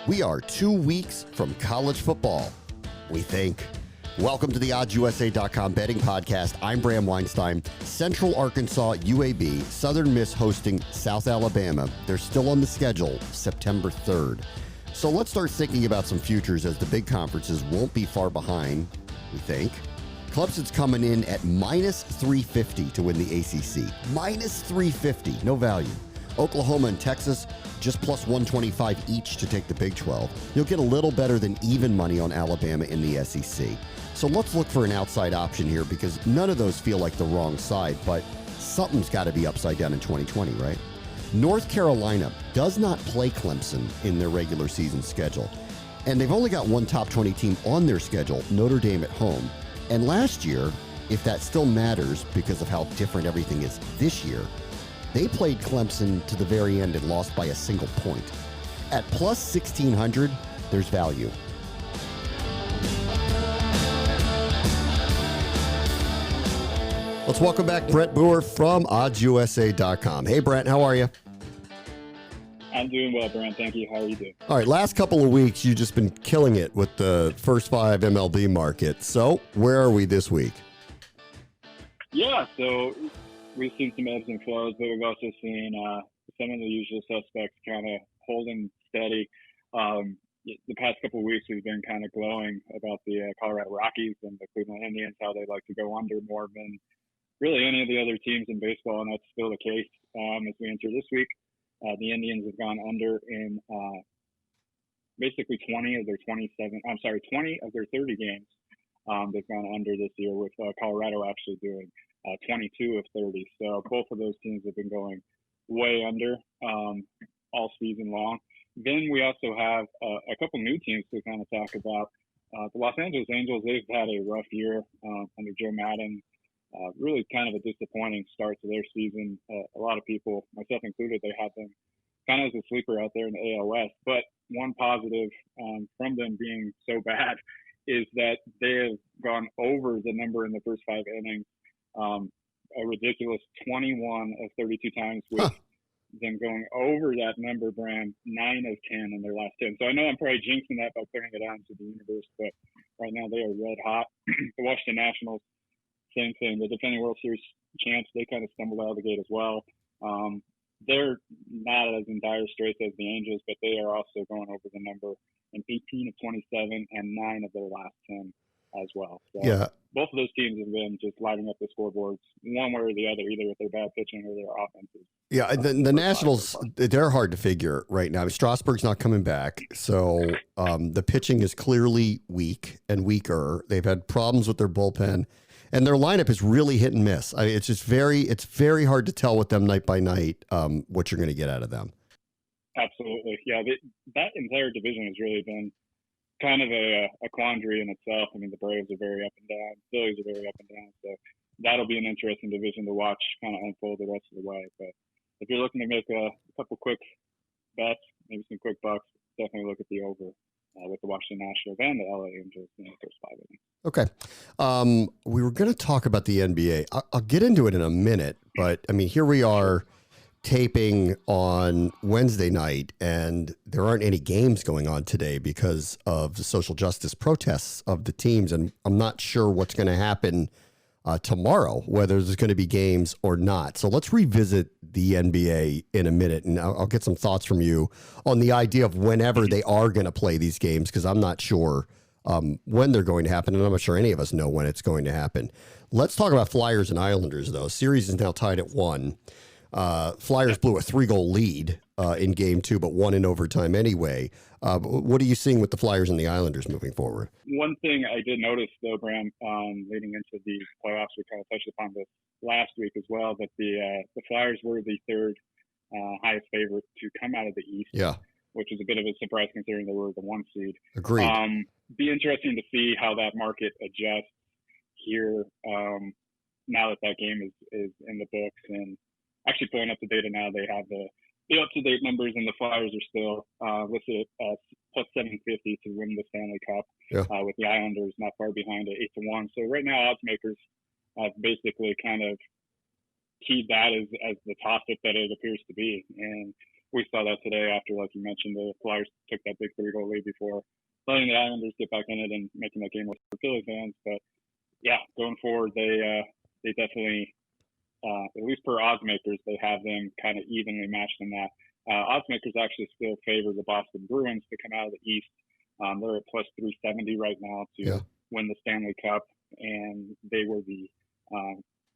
We are 2 weeks from college football, we think. Welcome to the OddsUSA.com betting podcast. I'm Bram Weinstein. Central Arkansas, UAB, Southern Miss hosting South Alabama. They're still on the schedule, September 3rd. So let's start thinking about some futures, as the big conferences won't be far behind, we think. Clemson's coming in at minus 350 to win the ACC. Minus 350, no value. Oklahoma and Texas, just plus 125 each to take the Big 12. You'll get a little better than even money on Alabama in the SEC. So let's look for an outside option here, because none of those feel like the wrong side, but something's got to be upside down in 2020, right? North Carolina does not play Clemson in their regular season schedule, and they've only got one top 20 team on their schedule, Notre Dame at home. And last year, if that still matters because of how different everything is this year, they played Clemson to the very end and lost by a single point. At plus 1,600, there's value. Let's welcome back Brent Boer from OddsUSA.com. Hey, Brent, how are you? I'm doing well, Brent. Thank you. How are you doing? All right, last couple of weeks, you've just been killing it with the first five MLB market. So where are we this week? Yeah, so we've seen some ebbs and flows, but we've also seen some of the usual suspects kind of holding steady. The past couple of weeks, we've been kind of glowing about the Colorado Rockies and the Cleveland Indians, how they like to go under more than really any of the other teams in baseball, and that's still the case as we enter this week. The Indians have gone under in basically 20 of their 30 games. They've gone under this year, with Colorado actually doing 22 of 30. So both of those teams have been going way under all season long. Then we also have a couple new teams to kind of talk about. The Los Angeles Angels, they've had a rough year under Joe Madden. Really kind of a disappointing start to their season. A lot of people, myself included, they had them kind of as a sleeper out there in the AL West. But one positive from them being so bad is that they have gone over the number in the first 5 innings, a ridiculous 21 of 32 times, with them going over that number, Bram, 9 of 10 in their last 10. So I know I'm probably jinxing that by putting it out into the universe, but right now they are red hot. The Washington Nationals, same thing. The defending World Series champs, they kind of stumbled out of the gate as well. They're not as in dire straits as the Angels, but they are also going over the number in 18 of 27 and 9 of their last 10 as well. So yeah, both of those teams have been just lighting up the scoreboards one way or the other, either with their bad pitching or their offenses. Yeah, the Nationals, they're hard to figure right now. Strasburg's not coming back, so the pitching is clearly weak and weaker. They've had problems with their bullpen, and their lineup is really hit and miss. I mean, it's very hard to tell with them night by night what you're going to get out of them. Absolutely, yeah. That entire division has really been kind of a quandary in itself. I mean, the Braves are very up and down, Phillies are very up and down, so that'll be an interesting division to watch kind of unfold the rest of the way. But if you're looking to make a couple quick bets, maybe some quick bucks, definitely look at the over with the Washington Nationals and the LA Angels in the first 5 innings. Okay. We were going to talk about the NBA. I'll get into it in a minute, but I mean, here we are taping on Wednesday night, and there aren't any games going on today because of the social justice protests of the teams. And I'm not sure what's going to happen tomorrow, whether there's going to be games or not. So let's revisit the NBA in a minute, and I'll get some thoughts from you on the idea of whenever they are going to play these games, because I'm not sure when they're going to happen, and I'm not sure any of us know when it's going to happen. Let's talk about Flyers and Islanders, though. Series is now tied at 1. Flyers blew a 3-goal lead in game 2, but won in overtime anyway. What are you seeing with the Flyers and the Islanders moving forward? One thing I did notice, though, Bram, leading into the playoffs, we kind of touched upon this last week as well, that the Flyers were the third highest favorite to come out of the East. Yeah. Which is a bit of a surprise considering they were the 1 seed. Agreed. Be interesting to see how that market adjusts here now that game is in the books. And actually pulling up the data now, they have the up-to-date numbers, and the Flyers are still listed at plus 750 to win the Stanley Cup, with the Islanders not far behind at 8-1. So right now, odds makers have basically kind of keyed that as the toss-up that it appears to be. And we saw that today after, like you mentioned, the Flyers took that big 3-goal lead before letting the Islanders get back in it and making that game work for Philly fans. But yeah, going forward, they definitely, at least per odds makers, they have them kind of evenly matched in that. Odds makers actually still favor the Boston Bruins to come out of the East. They're at plus 370 right now to win the Stanley Cup, and they were the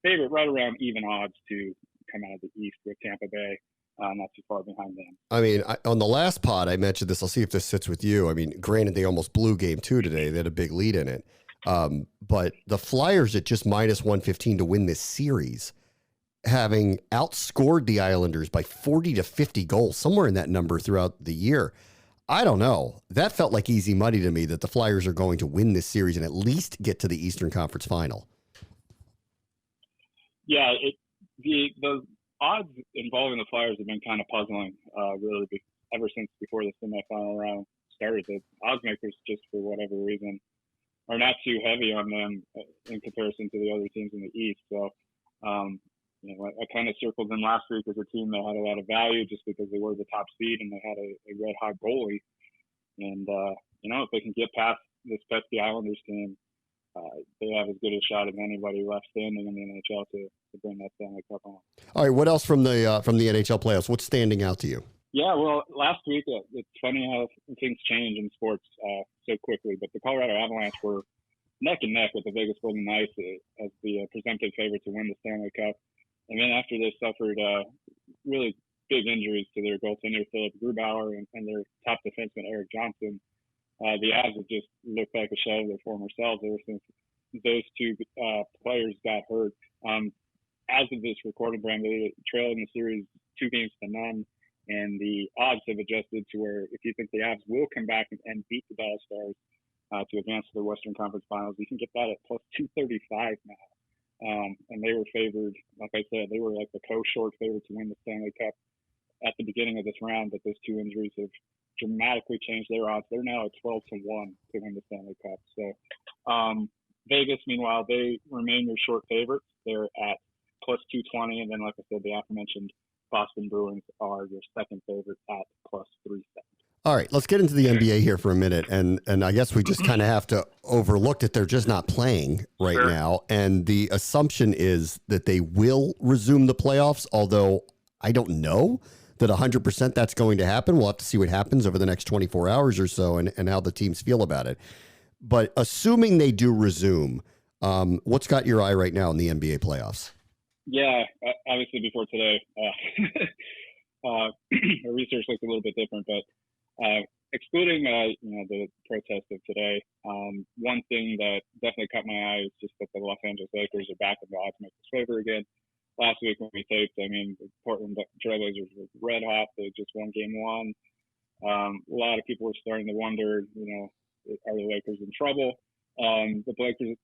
favorite right around even odds to come out of the East with Tampa Bay. Not too far behind them. I mean, on the last pod, I mentioned this. I'll see if this sits with you. I mean, granted, they almost blew game 2 today. They had a big lead in it. But the Flyers at just minus 115 to win this series, having outscored the Islanders by 40 to 50 goals, somewhere in that number throughout the year. I don't know. That felt like easy money to me that the Flyers are going to win this series and at least get to the Eastern Conference Final. Yeah, the odds involving the Flyers have been kind of puzzling, really, ever since before the semifinal round started. The odds makers, just for whatever reason, are not too heavy on them in comparison to the other teams in the East. So, I kind of circled them last week as a team that had a lot of value just because they were the top seed and they had a red-hot goalie. And, if they can get past this pesky Islanders team, they have as good a shot as anybody left standing in the NHL to bring that Stanley Cup home. All right, what else from the NHL playoffs? What's standing out to you? Yeah, well, last week, it's funny how things change in sports so quickly, but the Colorado Avalanche were neck and neck with the Vegas Golden Knights as the presumptive favorite to win the Stanley Cup. And then after they suffered really big injuries to their goaltender, Philip Grubauer, and their top defenseman, Eric Johnson, the Avs have just looked like a shell of their former selves ever since those two players got hurt. As of this recording, Brand, they trailed in the series 2-0, and the odds have adjusted to where if you think the Avs will come back and beat the Dallas Stars to advance to the Western Conference Finals, you can get that at plus 235 now. And they were favored, like I said, they were like the co-short favorite to win the Stanley Cup at the beginning of this round, but those two injuries have dramatically changed their odds. They're now at 12-1 to win the Stanley Cup. So Vegas, meanwhile, they remain your short favorites. They're at plus 220, and then, like I said, the aforementioned Boston Bruins are your second favorite at plus 370. All right, let's get into the NBA here for a minute, and I guess we just kind of have to overlook that they're just not playing right now, and the assumption is that they will resume the playoffs, although I don't know that 100% that's going to happen. We'll have to see what happens over the next 24 hours or so and how the teams feel about it. But assuming they do resume, what's got your eye right now in the NBA playoffs? Yeah, obviously before today, our research looks a little bit different, but excluding the protest of today, one thing that definitely caught my eye is just that the Los Angeles Lakers are back in the odds makers' favor again. Last week when we taped, I mean, the Portland Trailblazers were red hot. They just won game 1. A lot of people were starting to wonder, are the Lakers in trouble? The Blazers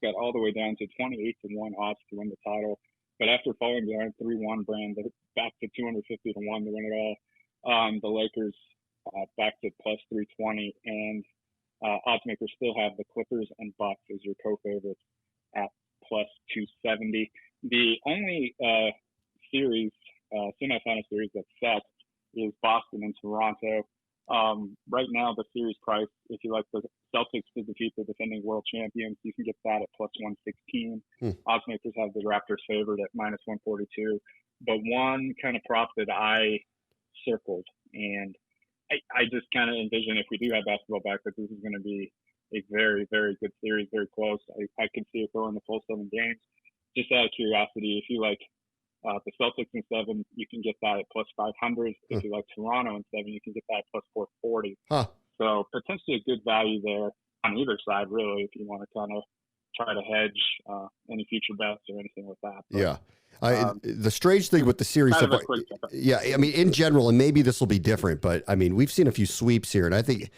got all the way down to 28-1 odds to win the title, but after falling behind 3-1, Brand, they're back to 250-1 to win it all. The Lakers back to plus 320, and odds makers still have the Clippers and Bucks as your co-favorites at plus 270. The only semifinal series that's set is Boston and Toronto. Right now, the series price, if you like the Celtics to defeat the defending world champions, you can get that at plus 116. Odds makers have the Raptors favored at minus 142. But one kind of prop that I circled, and I just kind of envision if we do have basketball back, that this is going to be a very, very good series, very close. I could see it going the full 7 games. Just out of curiosity, if you like the Celtics in 7, you can get that at plus 500. If you like Toronto in 7, you can get that at plus 440. So potentially a good value there on either side, really, if you want to kind of try to hedge any future bets or anything like that. But, yeah. The strange thing with the series, I mean, in general, and maybe this will be different, but I mean, we've seen a few sweeps here, and I think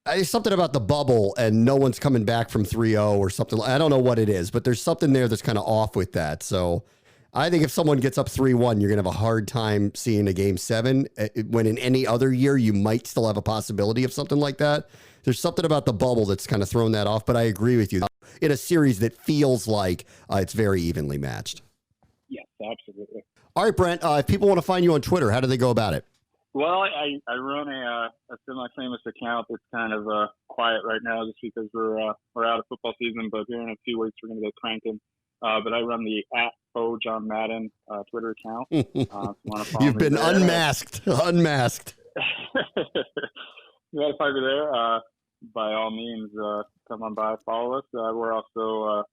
it's something about the bubble and no one's coming back from 3-0 or something. I don't know what it is, but there's something there that's kind of off with that. So I think if someone gets up 3-1, you're going to have a hard time seeing a game 7 when in any other year, you might still have a possibility of something like that. There's something about the bubble that's kind of thrown that off, but I agree with you. In a series that feels like it's very evenly matched. Yes, absolutely. All right, Brent, if people want to find you on Twitter, how do they go about it? Well, I run a semi-famous account that's kind of quiet right now just because we're out of football season, but here in a few weeks we're going to get cranking. But I run the @OJohnMadden Twitter account. If you want to follow You've me been there, unmasked. Unmasked. You got to find me there. By all means, come on by, follow us. We're also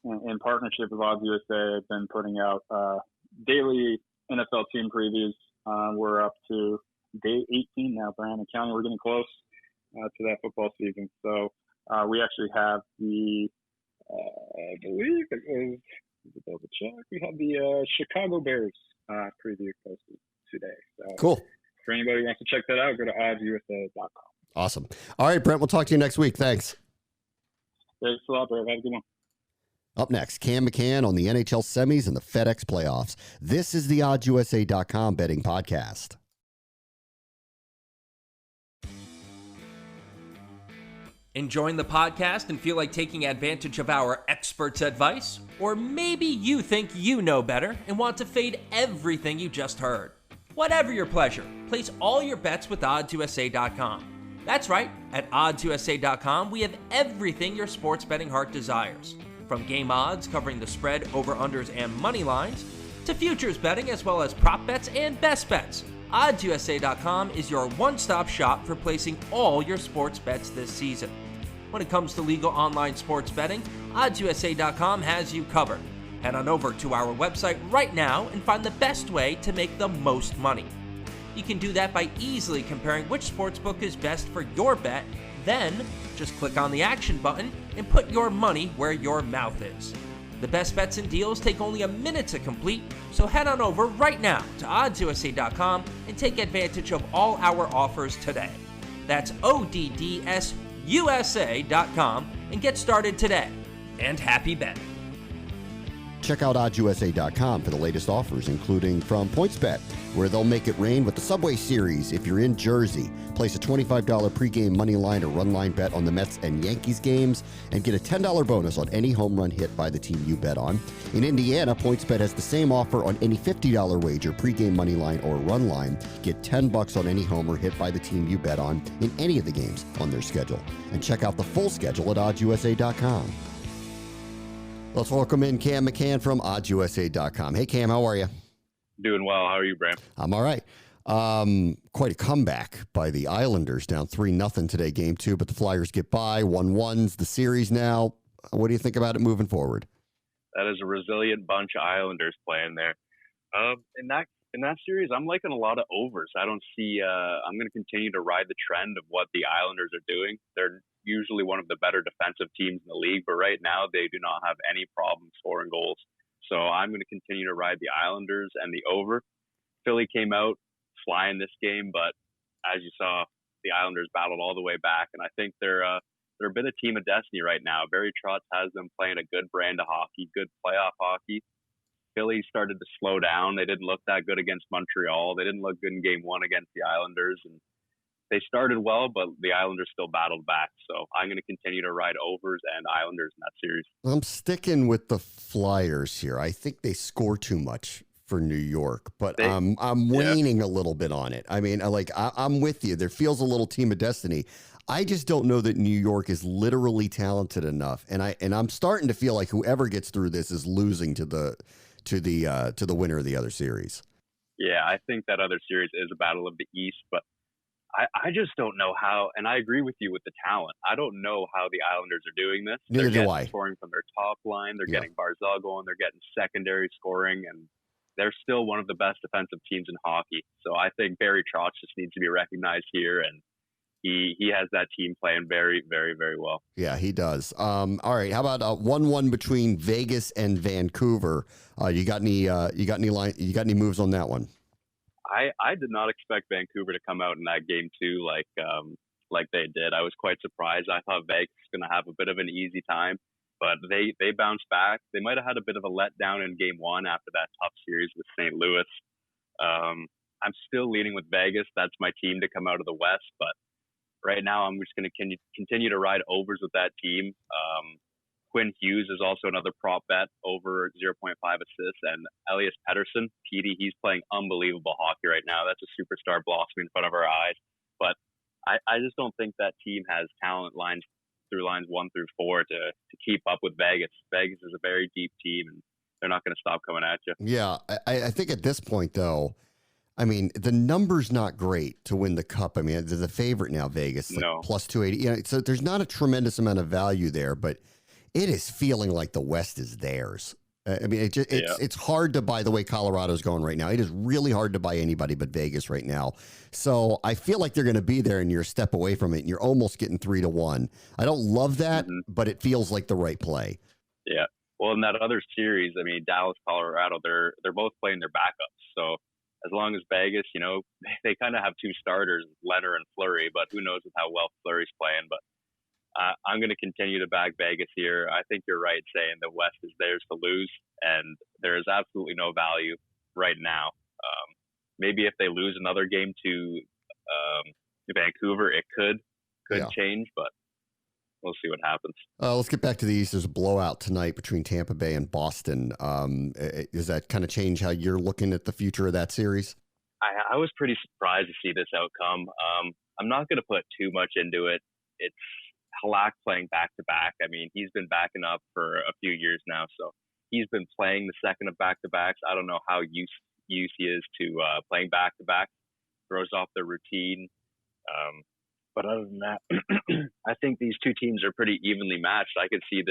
in partnership with OddsUSA. I've been putting out daily NFL team previews. We're up to day 18 now, Brian and County. We're getting close to that football season. So we actually have I believe it was double check. We have the Chicago Bears preview posted today. So Cool. for anybody who wants to check that out, go to oddsusa.com. Awesome. All right, Brent, we'll talk to you next week. Thanks. Thanks a lot, Brad. Have a good one. Up next, Cam McCann on the NHL semis and the FedEx playoffs. This is the OddsUSA.com betting podcast. Enjoying the podcast and feel like taking advantage of our experts' advice? Or maybe you think you know better and want to fade everything you just heard. Whatever your pleasure, place all your bets with OddsUSA.com. That's right, at OddsUSA.com, we have everything your sports betting heart desires. From game odds covering the spread, over-unders, and money lines, to futures betting as well as prop bets and best bets. OddsUSA.com is your one-stop shop for placing all your sports bets this season. When it comes to legal online sports betting, OddsUSA.com has you covered. Head on over to our website right now and find the best way to make the most money. You can do that by easily comparing which sportsbook is best for your bet, then just click on the action button and put your money where your mouth is. The best bets and deals take only a minute to complete, so head on over right now to oddsusa.com and take advantage of all our offers today. That's ODDSUSA.com and get started today. And happy betting. Check out OddsUSA.com for the latest offers, including from PointsBet, where they'll make it rain with the Subway Series. If you're in Jersey, place a $25 pregame money line or run line bet on the Mets and Yankees games and get a $10 bonus on any home run hit by the team you bet on. In Indiana, PointsBet has the same offer on any $50 wager, pregame money line or run line. Get $10 on any homer hit by the team you bet on in any of the games on their schedule. And check out the full schedule at OddsUSA.com. Let's welcome in Cam McCann from OddsUSA.com. Hey, Cam, how are you? Doing well. How are you, Bram? I'm all right. Quite a comeback by the Islanders, down 3-0 today, game 2, but the Flyers get by. 1-1's the series now. What do you think about it moving forward? That is a resilient bunch of Islanders playing there. In that series, I'm liking a lot of overs. I don't see. I'm going to continue to ride the trend of what the Islanders are doing. They're usually one of the better defensive teams in the league, but right now they do not have any problem scoring goals. So I'm going to continue to ride the Islanders and the over. Philly came out flying this game, but as you saw, the Islanders battled all the way back, and I think they're a bit of team of destiny right now. Barry Trotz has them playing a good brand of hockey, good playoff hockey. Philly started to slow down. They didn't look that good against Montreal. They didn't look good in game 1 against the Islanders, and they started well, but the Islanders still battled back. So I'm going to continue to ride overs and Islanders in that series. I'm sticking with the Flyers here. I think they score too much for New York, but I'm waning a little bit on it. I mean, I'm with you. There feels a little team of destiny. I just don't know that New York is literally talented enough, and I'm starting to feel like whoever gets through this is losing to the winner of the other series. Yeah, I think that other series is a battle of the East, but I just don't know how, and I agree with you with the talent. I don't know how the Islanders are doing this. Neither do I. They're scoring from their top line. They're getting Barzal going. They're getting secondary scoring, and they're still one of the best defensive teams in hockey. So I think Barry Trotz just needs to be recognized here, and he has that team playing very, very, very well. Yeah, he does. All right, how about 1-1 between Vegas and Vancouver? You got any moves on that one? I did not expect Vancouver to come out in that game too, like they did. I was quite surprised. I thought Vegas was going to have a bit of an easy time, but they bounced back. They might have had a bit of a letdown in game 1 after that tough series with St. Louis. I'm still leaning with Vegas. That's my team to come out of the West, but right now I'm just going to continue to ride overs with that team. Quinn Hughes is also another prop bet over 0.5 assists. And Elias Pettersson, Petey, he's playing unbelievable hockey right now. That's a superstar blossoming in front of our eyes. But I just don't think that team has talent lines 1 through 4 to keep up with Vegas. Vegas is a very deep team, and they're not going to stop coming at you. Yeah, I think at this point, though, I mean, the number's not great to win the Cup. I mean, they're the favorite now, Vegas, like No. plus 280. You know, so there's not a tremendous amount of value there, but it is feeling like the West is theirs. I mean, it's hard to buy the way Colorado's going right now. It is really hard to buy anybody but Vegas right now. So I feel like they're going to be there, and you're a step away from it, and you're almost getting 3-1. I don't love that, but it feels like the right play. Yeah. Well, in that other series, I mean, Dallas, Colorado, they're both playing their backups. So as long as Vegas, you know, they kind of have 2 starters, Leonard and Fleury, but who knows with how well Fleury's playing. But I'm going to continue to back Vegas here. I think you're right saying the West is theirs to lose, and there is absolutely no value right now. Maybe if they lose another game to Vancouver, it could change, but we'll see what happens. Let's get back to the East. There's a blowout tonight between Tampa Bay and Boston. Does that kind of change how you're looking at the future of that series? I was pretty surprised to see this outcome. I'm not going to put too much into it. It's Halak playing back-to-back. I mean, he's been backing up for a few years now, so he's been playing the second of back-to-backs. I don't know how used he is to playing back-to-back. Throws off the routine. But other than that, I think these two teams are pretty evenly matched. I could see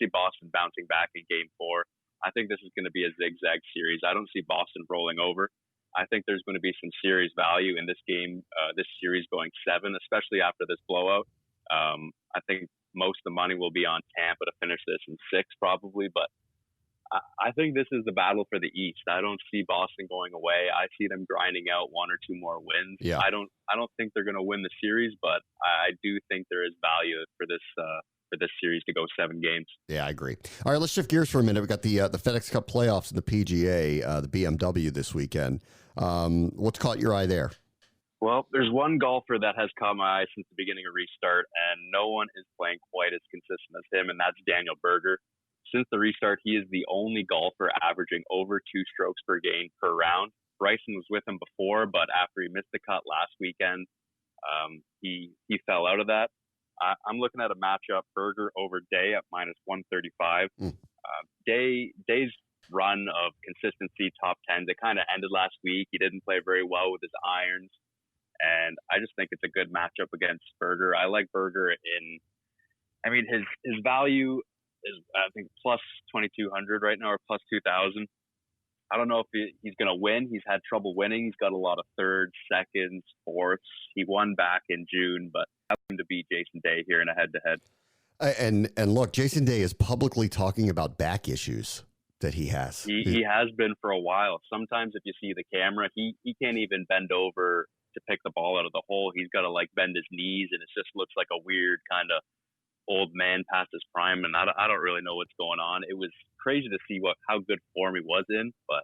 Boston bouncing back in Game 4. I think this is going to be a zigzag series. I don't see Boston rolling over. I think there's going to be some serious value in this game, this series going 7, especially after this blowout. I think most of the money will be on Tampa to finish this in 6 probably, but I think this is the battle for the East. I don't see Boston going away. I see them grinding out 1 or 2 more wins. Yeah. I don't think they're going to win the series, but I do think there is value for this series to go 7 games. Yeah, I agree. All right, let's shift gears for a minute. We got the FedEx Cup playoffs and the PGA, the BMW this weekend. What's caught your eye there? Well, there's one golfer that has caught my eye since the beginning of Restart, and no one is playing quite as consistent as him, and that's Daniel Berger. Since the restart, he is the only golfer averaging over 2 strokes per game per round. Bryson was with him before, but after he missed the cut last weekend, he fell out of that. I'm looking at a matchup, Berger over Day at -135. Day's run of consistency, top 10s, it kind of ended last week. He didn't play very well with his irons, and I just think it's a good matchup against Berger. I like Berger his value is, I think, plus 2,200 right now, or plus 2,000. I don't know if he's going to win. He's had trouble winning. He's got a lot of 3rds, 2nds, 4ths. He won back in June, but I want him to beat Jason Day here in a head-to-head. And look, Jason Day is publicly talking about back issues that he has. He has been for a while. Sometimes if you see the camera, he can't even bend over to pick the ball out of the hole. He's got to bend his knees, and it just looks like a weird kind of old man past his prime, and I don't really know what's going on. It was crazy to see how good form he was in, but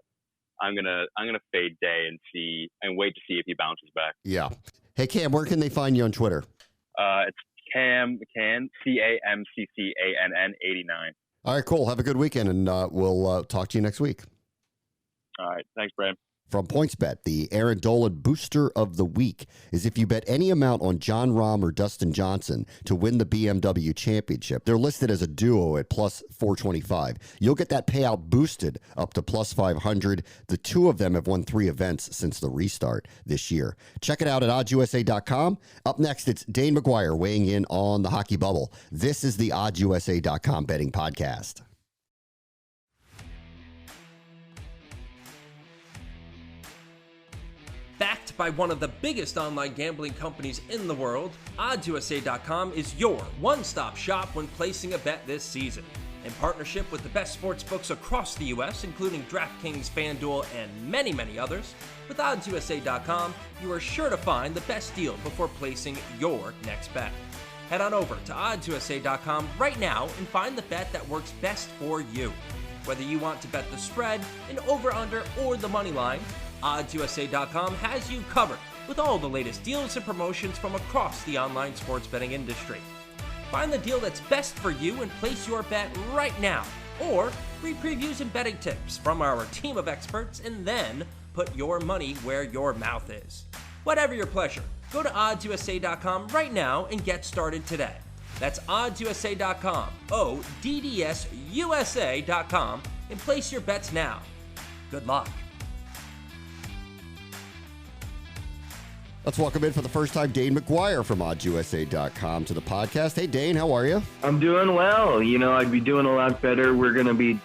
I'm gonna fade Day and wait to see if he bounces back. Yeah. Hey Cam, where can they find you on Twitter? It's Cam McCann, CAMCCANN 89. All right, cool. Have a good weekend, and we'll talk to you next week. All right, thanks, Bram. From PointsBet, the Aaron Dolan Booster of the Week is if you bet any amount on John Rahm or Dustin Johnson to win the BMW Championship. They're listed as a duo at plus 425. You'll get that payout boosted up to plus 500. The 2 of them have won 3 events since the restart this year. Check it out at OddsUSA.com. Up next, it's Dane McGuire weighing in on the hockey bubble. This is the OddsUSA.com betting podcast. Backed by one of the biggest online gambling companies in the world, OddsUSA.com is your one-stop shop when placing a bet this season. In partnership with the best sportsbooks across the U.S., including DraftKings, FanDuel, and many, many others, with OddsUSA.com, you are sure to find the best deal before placing your next bet. Head on over to OddsUSA.com right now and find the bet that works best for you. Whether you want to bet the spread, an over-under, or the money line, OddsUSA.com has you covered with all the latest deals and promotions from across the online sports betting industry. Find the deal that's best for you and place your bet right now. Or read previews and betting tips from our team of experts and then put your money where your mouth is. Whatever your pleasure, go to OddsUSA.com right now and get started today. That's OddsUSA.com, ODDSUSA.com, and place your bets now. Good luck. Let's welcome in for the first time Dane McGuire from OddsUSA.com to the podcast. Hey, Dane, how are you? I'm doing well. I'd be doing a lot better. We're gonna be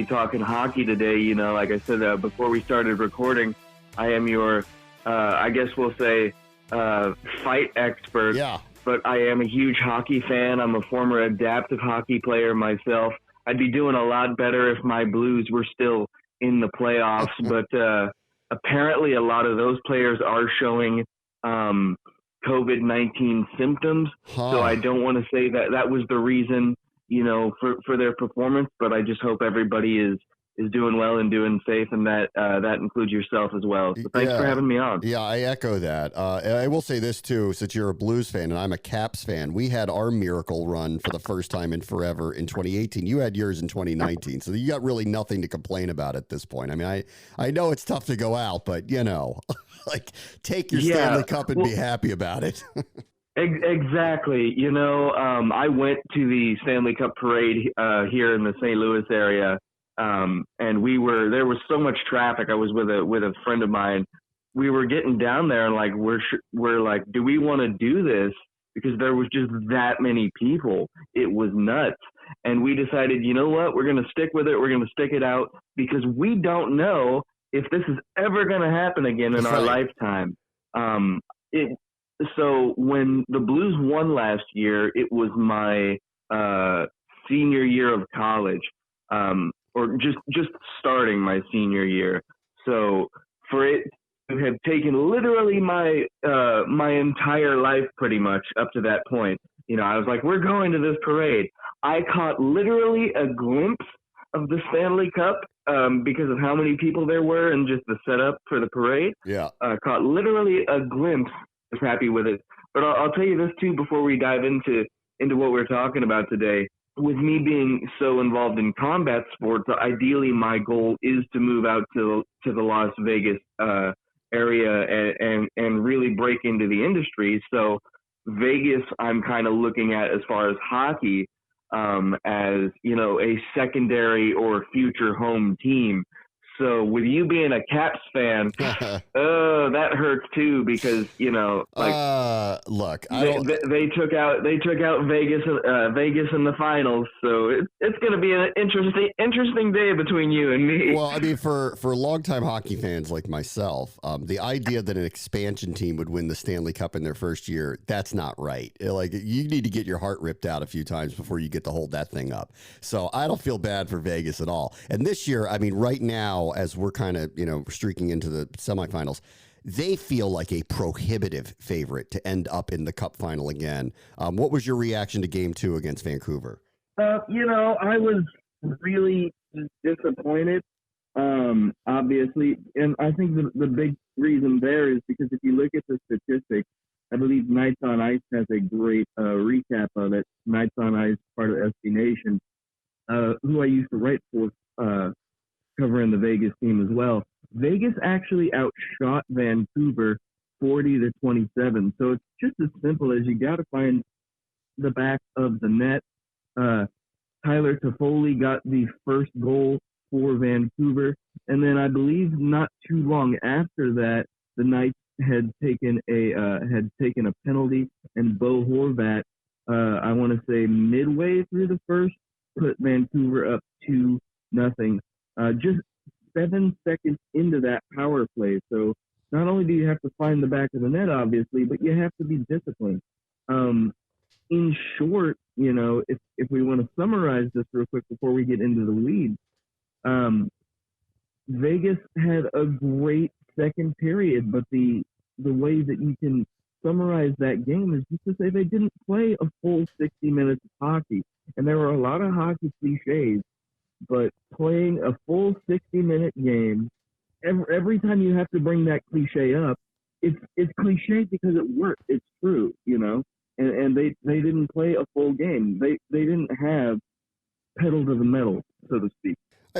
talking hockey today. Like I said before we started recording, I am your, I guess we'll say, fight expert. Yeah. But I am a huge hockey fan. I'm a former adaptive hockey player myself. I'd be doing a lot better if my Blues were still in the playoffs. But apparently, a lot of those players are showing COVID-19 symptoms. So I don't want to say that was the reason, for their performance, but I just hope everybody is doing well and doing safe, and that includes yourself as well. So thanks for having me on. Yeah, I echo that. I will say this too, since you're a Blues fan and I'm a Caps fan, we had our miracle run for the first time in forever in 2018. You had yours in 2019, so you got really nothing to complain about at this point. I mean, I know it's tough to go out, but like take your Stanley Cup and be happy about it. Exactly. I went to the Stanley Cup parade here in the St. Louis area. And there was so much traffic. I was with a friend of mine. We were getting down there and like, we're like, do we want to do this? Because there was just that many people. It was nuts. And we decided, you know what? We're going to stick with it. We're going to stick it out because we don't know if this is ever going to happen again in our lifetime. So when the Blues won last year, it was my, senior year of college. Or just starting my senior year. So for it to have taken literally my entire life pretty much up to that point, I was like, we're going to this parade. I caught literally a glimpse of the Stanley Cup because of how many people there were and just the setup for the parade. Yeah. Caught literally a glimpse. I was happy with it. But I'll tell you this too before we dive into what we're talking about today. With me being so involved in combat sports, ideally my goal is to move out to the Las Vegas area and really break into the industry. So Vegas, I'm kind of looking at as far as hockey as a secondary or future home team. So with you being a Caps fan, that hurts too because look, they took out Vegas in the finals, so it's going to be an interesting day between you and me. Well, I mean, for longtime hockey fans like myself, the idea that an expansion team would win the Stanley Cup in their first year, that's not right. Like you need to get your heart ripped out a few times before you get to hold that thing up. So I don't feel bad for Vegas at all. And this year, I mean, right now, as we're kind of, streaking into the semifinals, they feel like a prohibitive favorite to end up in the Cup final again. What was your reaction to Game 2 against Vancouver? I was really disappointed, obviously. And I think the big reason there is because if you look at the statistics, I believe Nights on Ice has a great recap of it. Nights on Ice, part of SB Nation, who I used to write for, covering the Vegas team as well. Vegas actually outshot Vancouver 40-27. So it's just as simple as you got to find the back of the net. Tyler Toffoli got the first goal for Vancouver. And then I believe not too long after that, the Knights had taken a penalty, and Bo Horvat, I want to say midway through the first, put Vancouver up 2-0. Just 7 seconds into that power play. So not only do you have to find the back of the net, obviously, but you have to be disciplined. In short, if we want to summarize this real quick before we get into the weeds, Vegas had a great second period, but the way that you can summarize that game is just to say they didn't play a full 60 minutes of hockey. And there were a lot of hockey cliches, but playing a full 60-minute game, every time you have to bring that cliche up, it's cliche because it works. It's true, and they didn't play a full game. They didn't have pedal to the metal, so to speak.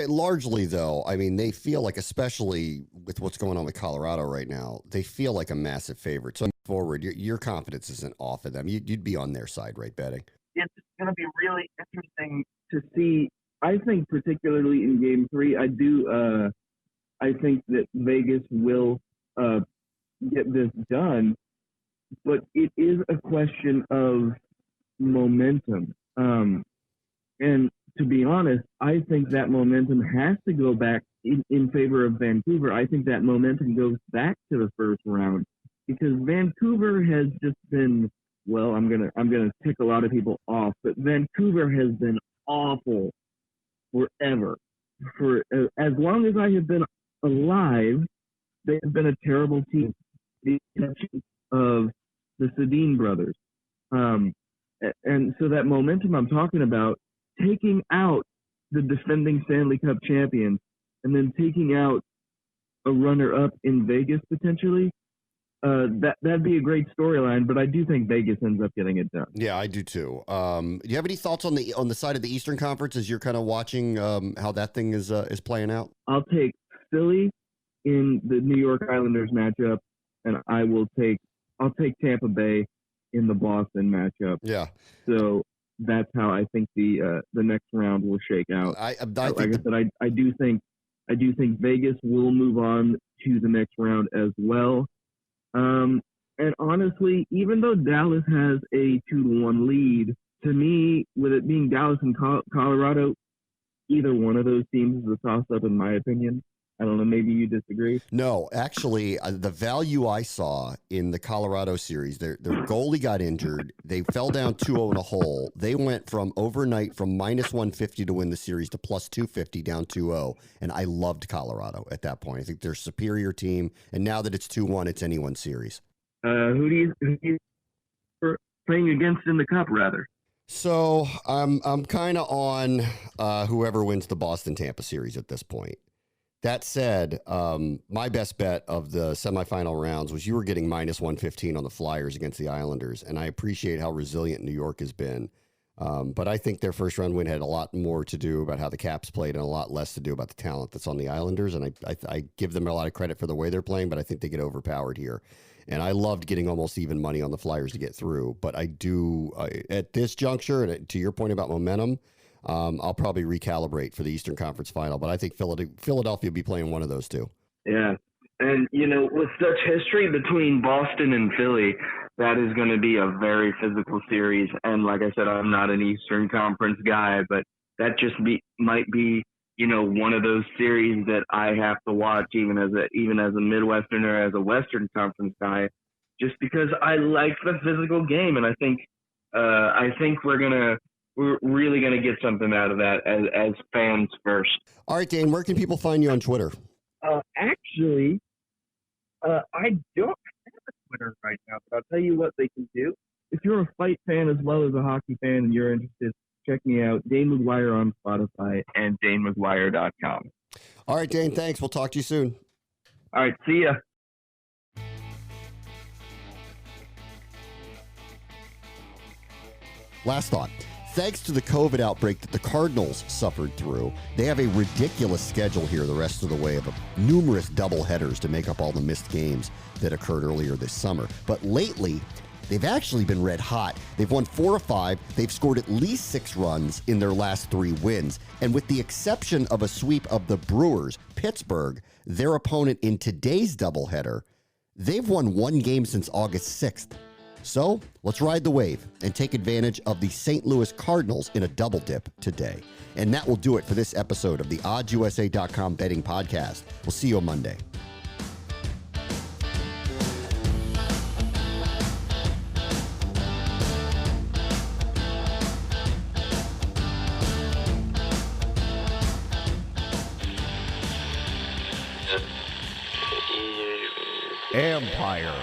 Largely, though, I mean, they feel like, especially with what's going on with Colorado right now, they feel like a massive favorite. So forward, your confidence isn't off of them. You'd be on their side, right, betting? It's going to be really interesting to see. I think particularly in Game 3, I think that Vegas will get this done, but it is a question of momentum. And to be honest, I think that momentum has to go back in favor of Vancouver. I think that momentum goes back to the first round because Vancouver has just been, well, I'm gonna tick a lot of people off, but Vancouver has been awful forever. For as long as I have been alive, they have been a terrible team. The exception of the Sedin brothers, and so that momentum I'm talking about, taking out the defending Stanley Cup champions and then taking out a runner-up in Vegas potentially, that'd be a great storyline. But I do think Vegas ends up getting it done. Yeah, I do too. Do you have any thoughts on the side of the Eastern Conference as you're kind of watching how that thing is playing out? I'll take Philly in the New York Islanders matchup, and I'll take Tampa Bay in the Boston matchup. Yeah. So that's how I think the next round will shake out. I do think Vegas will move on to the next round as well. And honestly, even though Dallas has a 2-1 lead, to me, with it being Dallas and Colorado, either one of those teams is a toss-up in my opinion. I don't know, maybe you disagree. No, actually, the value I saw in the Colorado series, their goalie got injured. They fell down 2-0 in a hole. They went from overnight from -150 to win the series to +250 down 2-0. And I loved Colorado at that point. I think they're a superior team. And now that it's 2-1, it's anyone's series. Who do you playing against in the Cup, rather? So I'm kind of on whoever wins the Boston-Tampa series at this point. That said, my best bet of the semifinal rounds was you were getting -115 on the Flyers against the Islanders, and I appreciate how resilient New York has been. But I think their first round win had a lot more to do about how the Caps played and a lot less to do about the talent that's on the Islanders. And I give them a lot of credit for the way they're playing, but I think they get overpowered here. And I loved getting almost even money on the Flyers to get through. But I do, at this juncture, and to your point about momentum, I'll probably recalibrate for the Eastern Conference Final, but I think Philadelphia will be playing one of those two. Yeah, and with such history between Boston and Philly, that is going to be a very physical series. And like I said, I'm not an Eastern Conference guy, but that just might be one of those series that I have to watch, even as a Midwesterner, as a Western Conference guy, just because I like the physical game, and I think we're really going to get something out of that as fans first. All right, Dane, where can people find you on Twitter? Actually, I don't have a Twitter right now, but I'll tell you what they can do. If you're a fight fan as well as a hockey fan and you're interested, check me out, Dane McGuire on Spotify and DaneMcGuire.com. All right, Dane, thanks. We'll talk to you soon. All right, see ya. Last thought. Thanks to the COVID outbreak that the Cardinals suffered through, they have a ridiculous schedule here the rest of the way of numerous doubleheaders to make up all the missed games that occurred earlier this summer. But lately, they've actually been red hot. They've won 4 of 5. They've scored at least 6 runs in their last 3 wins. And with the exception of a sweep of the Brewers, Pittsburgh, their opponent in today's doubleheader, they've won 1 game since August 6th. So let's ride the wave and take advantage of the St. Louis Cardinals in a double dip today. And that will do it for this episode of the OddsUSA.com betting podcast. We'll see you on Monday. Empire.